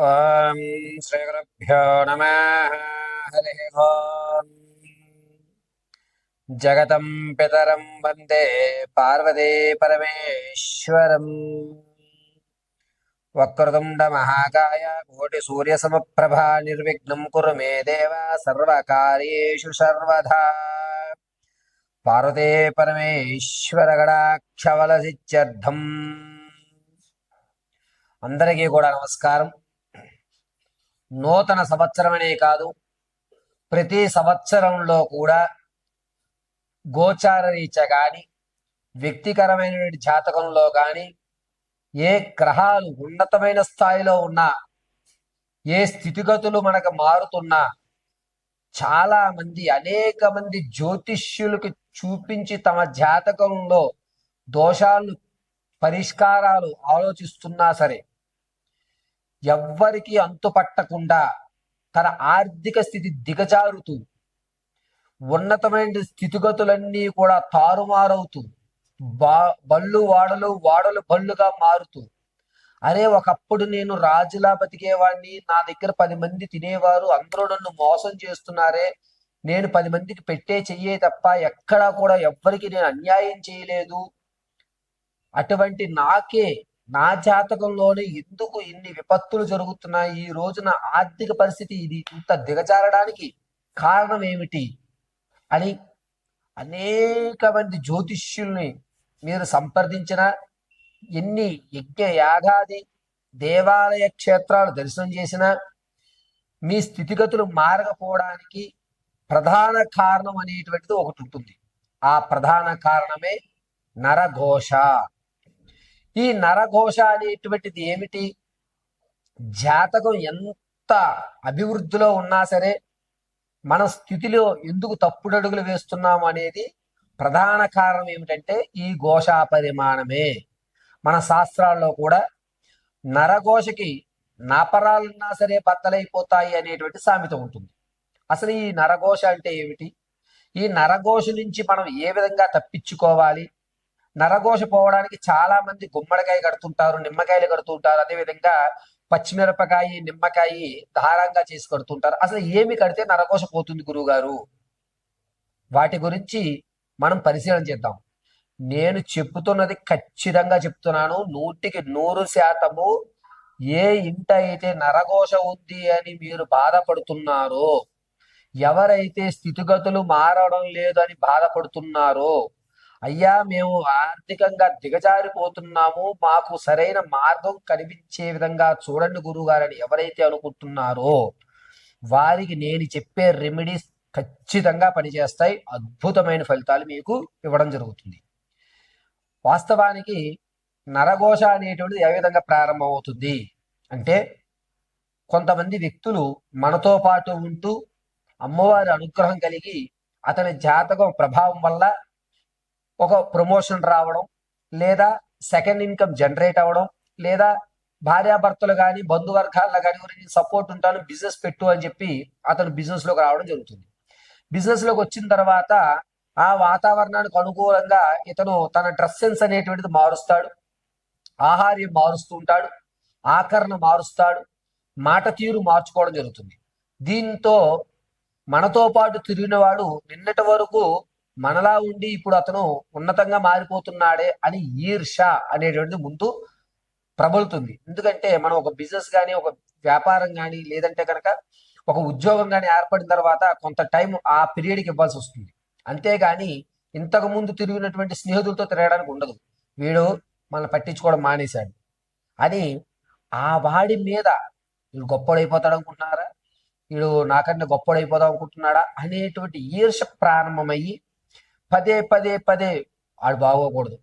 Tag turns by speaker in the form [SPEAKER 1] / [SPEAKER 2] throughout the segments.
[SPEAKER 1] ఓం శ్రీ గురుభ్యో నమః. హరి ఓం. జగతం పితరం వందే పార్వతీ పరమేశ్వరం. వక్రతుండ మహాకాయ కోటి సూర్య సమప్రభా నిర్విఘ్నం కురు మే దేవ సర్వకార్యేషు సర్వదా. పార్వతీ పరమేశ్వర గణాక్షవలసిత్యర్థం. అందరికీ కూడా నమస్కారం. నూతన సంవత్సరమనే కాదు, ప్రతి సంవత్సరంలో కూడా గోచార రీత్యా కానీ, వ్యక్తికరమైనటువంటి జాతకంలో కానీ, ఏ గ్రహాలు ఉన్నతమైన స్థాయిలో ఉన్నా, ఏ స్థితిగతులు మనకు మారుతున్నా, చాలా మంది అనేక మంది జ్యోతిష్యులకు చూపించి తమ జాతకంలో దోషాలు పరిష్కారాలు ఆలోచిస్తున్నా సరే ఎవ్వరికి అంతుపట్టకుండా తన ఆర్థిక స్థితి దిగజారుతూ ఉన్నతమైన స్థితిగతులన్నీ కూడా తారుమారవుతూ బళ్ళు వాడలు వాడలు బళ్ళుగా మారుతూ, అరే ఒకప్పుడు నేను రాజులా బతికేవాడిని, నా దగ్గర 10 మంది తినేవారు, అందరూ నన్ను మోసం చేస్తున్నారే, నేను 10 మందికి పెట్టే చెయ్యే తప్ప ఎక్కడా కూడా ఎవ్వరికి నేను అన్యాయం చేయలేదు, అటువంటి నాకే నా జాతకంలోనే ఎందుకు ఇన్ని విపత్తులు జరుగుతున్నాయి, ఈ రోజున ఆర్థిక పరిస్థితి ఇది ఇంత దిగజారడానికి కారణం ఏమిటి అని అనేక మంది జ్యోతిష్యుల్ని మీరు సంప్రదించిన, ఎన్ని యజ్ఞ యాగాది దేవాలయ క్షేత్రాలు దర్శనం చేసినా మీ స్థితిగతులు మారకపోవడానికి ప్రధాన కారణం అనేటువంటిది ఒకటి ఉంటుంది. ఆ ప్రధాన కారణమే నరఘోష. ఈ నరఘోష అనేటువంటిది ఏమిటి? జాతకం ఎంత అభివృద్ధిలో ఉన్నా సరే మన స్థితిలో ఎందుకు తప్పుడడుగులు వేస్తున్నాము అనేది ప్రధాన కారణం ఏమిటంటే ఈ ఘోషా పరిమాణమే. మన శాస్త్రాల్లో కూడా నరఘోషకి నాపరాలున్నా సరే బద్దలైపోతాయి అనేటువంటి సామెత ఉంటుంది. అసలు ఈ నరఘోష అంటే ఏమిటి? ఈ నరఘోష నుంచి మనం ఏ విధంగా తప్పించుకోవాలి? నరఘోష పోవడానికి చాలా మంది గుమ్మడికాయ కడుతుంటారు, నిమ్మకాయలు కడుతుంటారు, అదేవిధంగా పచ్చిమిరపకాయ నిమ్మకాయ దారంగా చేసి కడుతుంటారు. అసలు ఏమి కడితే నరఘోష పోతుంది గురువుగారు? వాటి గురించి మనం పరిశీలన చేద్దాం. నేను చెప్తున్నది ఖచ్చితంగా చెప్తున్నాను, 100% ఏ ఇంట అయితే నరఘోష ఉంది అని మీరు బాధపడుతున్నారో, ఎవరైతే స్థితిగతులు మారడం లేదు అని బాధపడుతున్నారో, అయ్యా మేము ఆర్థికంగా దిగజారిపోతున్నాము, మాకు సరైన మార్గం కనిపించే విధంగా చూడండి గురువుగారని ఎవరైతే అనుకుంటున్నారో వారికి నేను చెప్పే రెమెడీస్ ఖచ్చితంగా పనిచేస్తాయి. అద్భుతమైన ఫలితాలు మీకు ఇవ్వడం జరుగుతుంది. వాస్తవానికి నరఘోష అనేటువంటిది ఏ విధంగా ప్రారంభమవుతుంది అంటే, కొంతమంది వ్యక్తులు మనతో పాటు ఉంటూ అమ్మవారి అనుగ్రహం కలిగి అతని జాతకం ప్రభావం వల్ల ఒక ప్రమోషన్ రావడం, లేదా సెకండ్ ఇన్కమ్ జనరేట్ అవ్వడం, లేదా భార్యాభర్తలు కానీ బంధువర్గాల్లో కానీ గురించి సపోర్ట్ ఉంటాను బిజినెస్ పెట్టు అని చెప్పి అతను బిజినెస్ లోకి రావడం జరుగుతుంది. బిజినెస్ లోకి వచ్చిన తర్వాత ఆ వాతావరణానికి అనుకూలంగా ఇతను తన డ్రెస్ సెన్స్ అనేటువంటిది మారుస్తాడు, ఆహార్యం మారుస్తూ ఉంటాడు, ఆకరణ మారుస్తాడు, మాట తీరు మార్చుకోవడం జరుగుతుంది. దీంతో మనతో పాటు తిరిగిన వాడు నిన్నటి వరకు మనలా ఉండి ఇప్పుడు అతను ఉన్నతంగా మారిపోతున్నాడే అని ఈర్ష అనేటువంటిది ముందు ప్రబలుతుంది. ఎందుకంటే మనం ఒక బిజినెస్ కానీ, ఒక వ్యాపారం కానీ, లేదంటే కనుక ఒక ఉద్యోగం కానీ ఏర్పడిన తర్వాత కొంత టైం ఆ పీరియడ్కి ఇవ్వాల్సి వస్తుంది. అంతేగాని ఇంతకు ముందు తిరిగినటువంటి స్నేహితులతో తిరగడానికి ఉండదు. వీడు మనల్ని పట్టించుకోవడం మానేశాడు అని ఆ వాడి మీద వీడు గొప్పడైపోతాడు అనుకుంటున్నారా, వీడు నాకన్నా గొప్పడైపోదాం అనుకుంటున్నాడా అనేటువంటి ఈర్ష ప్రారంభమయ్యి పదే పదే పదే ఆడు బాగోకూడదు,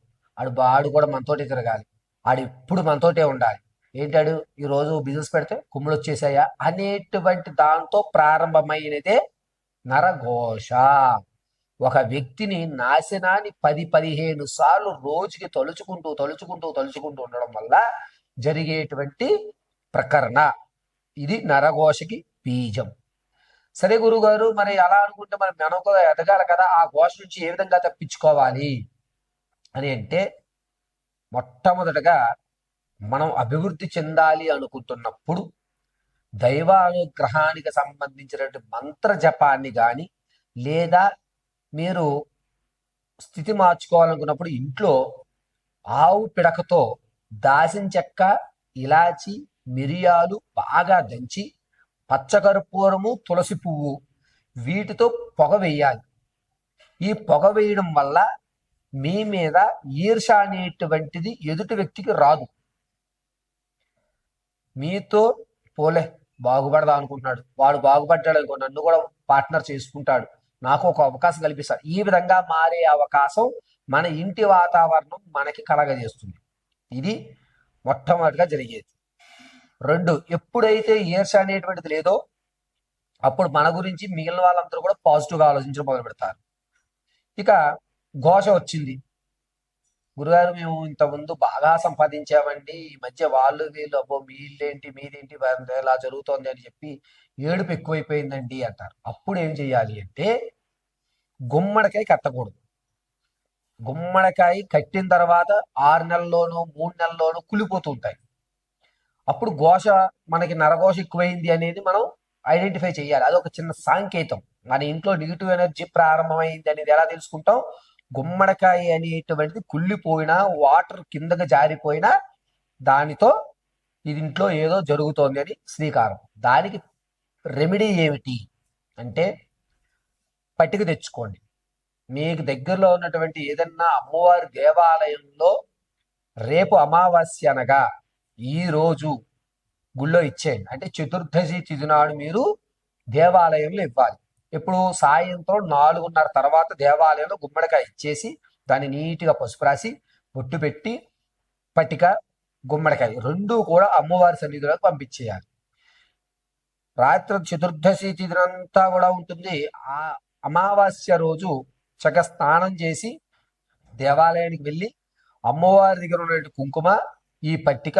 [SPEAKER 1] ఆడు కూడా మనతోటే తిరగాలి, ఆడు ఇప్పుడు మనతోటే ఉండాలి, ఏంటాడు ఈరోజు బిజినెస్ పెడితే కుమ్ములు వచ్చేసాయా అనేటువంటి దాంతో ప్రారంభమైనదే నరఘోష. ఒక వ్యక్తిని నాశనాన్ని 10-15 సార్లు రోజుకి తలుచుకుంటూ తలుచుకుంటూ తలుచుకుంటూ ఉండడం వల్ల జరిగేటువంటి ప్రకరణ ఇది నరఘోషకి బీజం. సరే గురుగారు, మరి అలా అనుకుంటే మనం కూడా ఎదగాలి కదా, ఆ ఘోష నుంచి ఏ విధంగా తప్పించుకోవాలి అని అంటే, మొట్టమొదటగా మనం అభివృద్ధి చెందాలి అనుకుంటున్నప్పుడు దైవానుగ్రహానికి సంబంధించినటువంటి మంత్ర జపాన్ని కానీ, లేదా మీరు స్థితి మార్చుకోవాలనుకున్నప్పుడు ఇంట్లో ఆవు పిడకతో దాసిన చెక్క, ఇలాచి, మిరియాలు బాగా దంచి పచ్చకర్పూరము, తులసి పువ్వు వీటితో పొగ వేయాలి. ఈ పొగ వేయడం వల్ల మీ మీద ఈర్ష అనేటువంటిది ఎదుటి వ్యక్తికి రాదు. మీతో పోలే బాగుపడదా అనుకుంటున్నాడు, వాడు బాగుపడ్డాడు అనుకో, నన్ను కూడా పార్ట్నర్ చేసుకుంటాడు, నాకు ఒక అవకాశం కల్పిస్తాడు, ఈ విధంగా మారే అవకాశం మన ఇంటి వాతావరణం మనకి కలగజేస్తుంది. ఇది మొట్టమొదటిగా జరిగేది. రెండు, ఎప్పుడైతే ఈర్ష అనేటువంటిది లేదో అప్పుడు మన గురించి మిగిలిన వాళ్ళందరూ కూడా పాజిటివ్గా ఆలోచించడం మొదలు పెడతారు. ఇక ఘోష వచ్చింది, గురుగారు మేము ఇంతకుముందు బాగా సంపాదించామండి, ఈ మధ్య వాళ్ళు వీళ్ళు అబ్బో మీ ఇల్లేంటి మీదేంటి ఇలా జరుగుతోంది అని చెప్పి ఏడుపు ఎక్కువైపోయిందండి అంటారు. అప్పుడు ఏం చెయ్యాలి అంటే గుమ్మడికాయ కట్టకూడదు. గుమ్మడికాయ కట్టిన తర్వాత 6 నెలల్లోనూ 3 నెలల్లోనూ కులిపోతూ ఉంటాయి. అప్పుడు ఘోష మనకి నరఘోష ఎక్కువైంది అనేది మనం ఐడెంటిఫై చేయాలి. అదొక చిన్న సాంకేతం. మన ఇంట్లో నెగిటివ్ ఎనర్జీ ప్రారంభమైంది అనేది ఎలా తెలుసుకుంటాం? గుమ్మడికాయ అనేటువంటిది కుళ్ళిపోయినా, వాటర్ కిందకి జారిపోయినా దానితో ఇది ఇంట్లో ఏదో జరుగుతోంది అని శ్రీకారం. దానికి రెమెడీ ఏమిటి అంటే పట్టిక తెచ్చుకోండి. మీకు దగ్గరలో ఉన్నటువంటి ఏదన్నా అమ్మవారి దేవాలయంలో రేపు అమావాస్య అనగా ఈ రోజు గుళ్ళో ఇచ్చేయండి. అంటే చతుర్దశి తిథి నాడు మీరు దేవాలయంలో ఇవ్వాలి. ఇప్పుడు సాయంత్రం 4:30 తర్వాత దేవాలయంలో గుమ్మడికాయ ఇచ్చేసి దాన్ని నీట్గా పసుపు రాసి బొట్టు పెట్టి పట్టిక గుమ్మడికాయ రెండూ కూడా అమ్మవారి సన్నిధిలోకి పంపించేయాలి. రాత్రి చతుర్దశి తిథినంతా కూడా ఉంటుంది. ఆ అమావాస్య రోజు చక్కగా స్నానం చేసి దేవాలయానికి వెళ్ళి అమ్మవారి దగ్గర ఉన్న కుంకుమ, ఈ పట్టిక,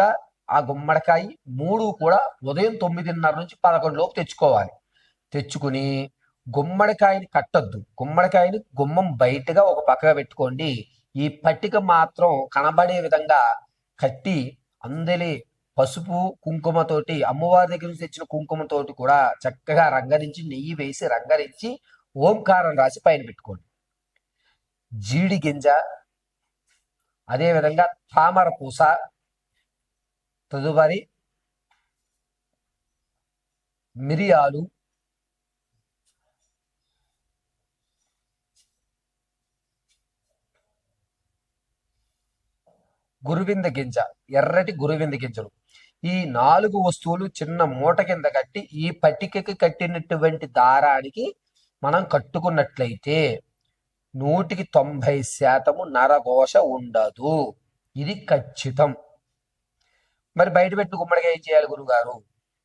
[SPEAKER 1] ఆ గుమ్మడికాయ 3 కూడా ఉదయం 9:30 నుంచి 11 లోపు తెచ్చుకోవాలి. తెచ్చుకుని గుమ్మడికాయని కట్టొద్దు. గుమ్మడికాయని గుమ్మం బయటగా ఒక పక్కగా పెట్టుకోండి. ఈ పట్టిక మాత్రం కనబడే విధంగా కట్టి అందలి పసుపు కుంకుమతోటి, అమ్మవారి దగ్గర నుంచి తెచ్చిన కుంకుమతోటి కూడా చక్కగా రంగరించి, నెయ్యి వేసి రంగరించి ఓంకారం రాసి పైన పెట్టుకోండి. జీడి గింజ, అదేవిధంగా తామర పూస, తదుపరి మిరియాలు, గురువింద గింజ, ఎర్రటి గురువింద గింజలు, ఈ 4 వస్తువులు చిన్న మూట కింద కట్టి ఈ పట్టికకి కట్టినటువంటి దారానికి మనం కట్టుకున్నట్లయితే 190% నరఘోష ఉండదు. ఇది ఖచ్చితం. మరి బయట పెట్టి గుమ్మడికాయ ఏం చేయాలి గురుగారు?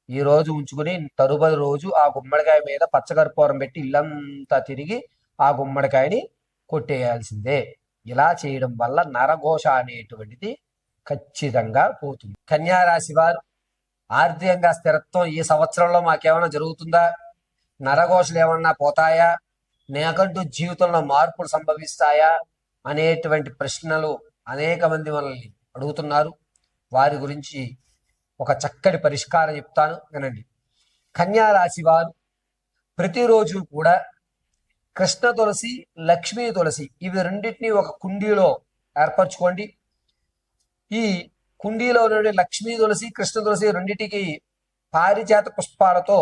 [SPEAKER 1] ఈ రోజు ఉంచుకుని తరువాతి రోజు ఆ గుమ్మడికాయ మీద పచ్చకర్పూరం పెట్టి ఇల్లంతా తిరిగి ఆ గుమ్మడికాయని కొట్టేయాల్సిందే. ఇలా చేయడం వల్ల నరఘోష అనేటువంటిది ఖచ్చితంగా పోతుంది. కన్యా రాశి వారు ఆర్థికంగా స్థిరత్వం ఈ సంవత్సరంలో మాకేమైనా జరుగుతుందా? నరఘోషలు ఏమన్నా పోతాయా? నాకంటూ జీవితంలో మార్పులు సంభవిస్తాయా అనేటువంటి ప్రశ్నలు అనేక మంది మనల్ని అడుగుతున్నారు. వారి గురించి ఒక చక్కటి పరిష్కారం చెప్తాను, వినండి. కన్యా రాశి వారు ప్రతిరోజు కూడా కృష్ణ తులసి, లక్ష్మీ తులసి ఇవి రెండింటినీ ఒక కుండీలో ఏర్పరచుకోండి. ఈ కుండీలో నుండి లక్ష్మీ తులసి, కృష్ణ తులసి రెండింటికి పారిజాత పుష్పాలతో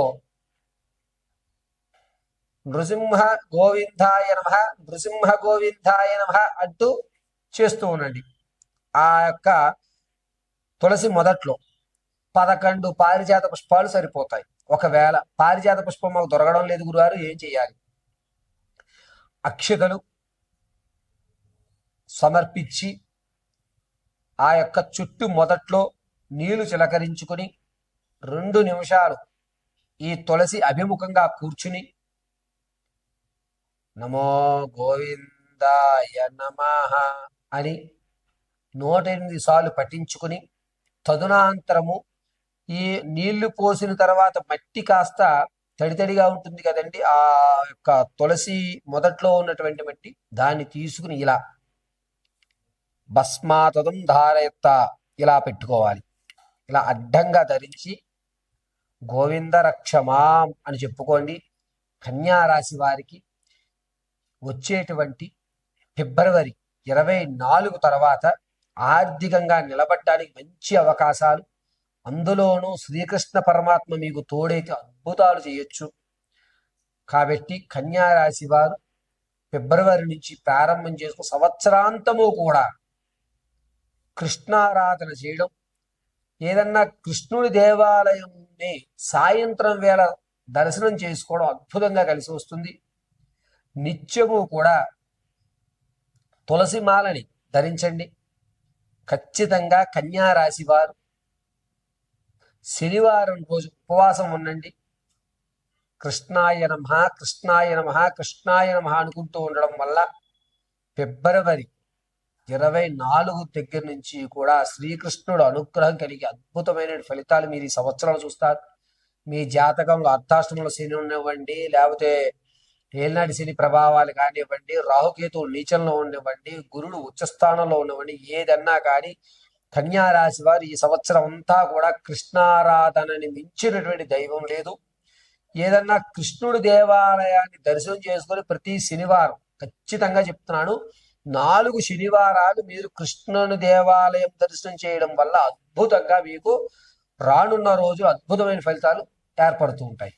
[SPEAKER 1] నృసింహ గోవిందాయ నమః, నృసింహ గోవిందాయ నమః అంటూ చేస్తూ ఉండండి. ఆ యొక్క తులసి మొదట్లో 11 పారిజాత పుష్పాలు సరిపోతాయి. ఒకవేళ పారిజాత పుష్పం మాకు దొరకడం లేదు గురుగారు, ఏం చేయాలి? అక్షతలు సమర్పించి ఆ యొక్క చుట్టూ మొదట్లో నీళ్లు చిలకరించుకుని 2 నిమిషాలు ఈ తులసి అభిముఖంగా కూర్చుని నమో గోవిందాయ నమః అని 108 సార్లు పఠించుకుని తదునాంతరము ఈ నీళ్లు పోసిన తర్వాత మట్టి కాస్త తడితడిగా ఉంటుంది కదండి, ఆ యొక్క తులసి మొదట్లో ఉన్నటువంటి మట్టి, దాన్ని తీసుకుని ఇలా భస్మాతదం ధారయత్త ఇలా పెట్టుకోవాలి. ఇలా అడ్డంగా ధరించి గోవింద రక్షమాం అని చెప్పుకోండి. కన్యా రాశి వారికి వచ్చేటువంటి ఫిబ్రవరి 24 తర్వాత ఆర్థికంగా నిలబడడానికి మంచి అవకాశాలు, అందులోనూ శ్రీకృష్ణ పరమాత్మ మీకు తోడైతే అద్భుతాలు చేయొచ్చు. కాబట్టి కన్యా రాశి వారు ఫిబ్రవరి నుంచి ప్రారంభం చేసుకుని సంవత్సరాంతము కూడా కృష్ణారాధన చేయడం, ఏదన్నా కృష్ణుడి దేవాలయంని సాయంత్రం వేళ దర్శనం చేసుకోవడం అద్భుతంగా కలిసి వస్తుంది. నిత్యము కూడా తులసి మాలని ధరించండి. ఖచ్చితంగా కన్యా రాశి వారు శనివారం రోజు ఉపవాసం ఉండండి. కృష్ణాయ నమః, కృష్ణాయ నమః, కృష్ణాయ నమః అనుకుంటూ ఉండడం వల్ల ఫిబ్రవరి 24 దగ్గర నుంచి కూడా శ్రీకృష్ణుడు అనుగ్రహం కలిగి అద్భుతమైన ఫలితాలు మీరు ఈ సంవత్సరాలు చూస్తారు. మీ జాతకంలో అర్ధాష్టమంలో శని ఉండనివ్వండి, లేకపోతే ఏలినాటి శని ప్రభావాలు కానివ్వండి, రాహుకేతువులు నీచంలో ఉండనివ్వండి, గురుడు ఉచ్చస్థానంలో ఉండనివ్వండి, ఏదన్నా కానీ కన్యా రాశి వారు ఈ సంవత్సరం అంతా కూడా కృష్ణారాధనని మించినటువంటి దైవం లేదు. ఏదన్నా కృష్ణుడి దేవాలయాన్ని దర్శనం చేసుకొని ప్రతి శనివారం, ఖచ్చితంగా చెప్తున్నాను, 4 శనివారాలు మీరు కృష్ణుని దేవాలయం దర్శనం చేయడం వల్ల అద్భుతంగా మీకు రానున్న రోజు అద్భుతమైన ఫలితాలు ఏర్పడుతూ ఉంటాయి.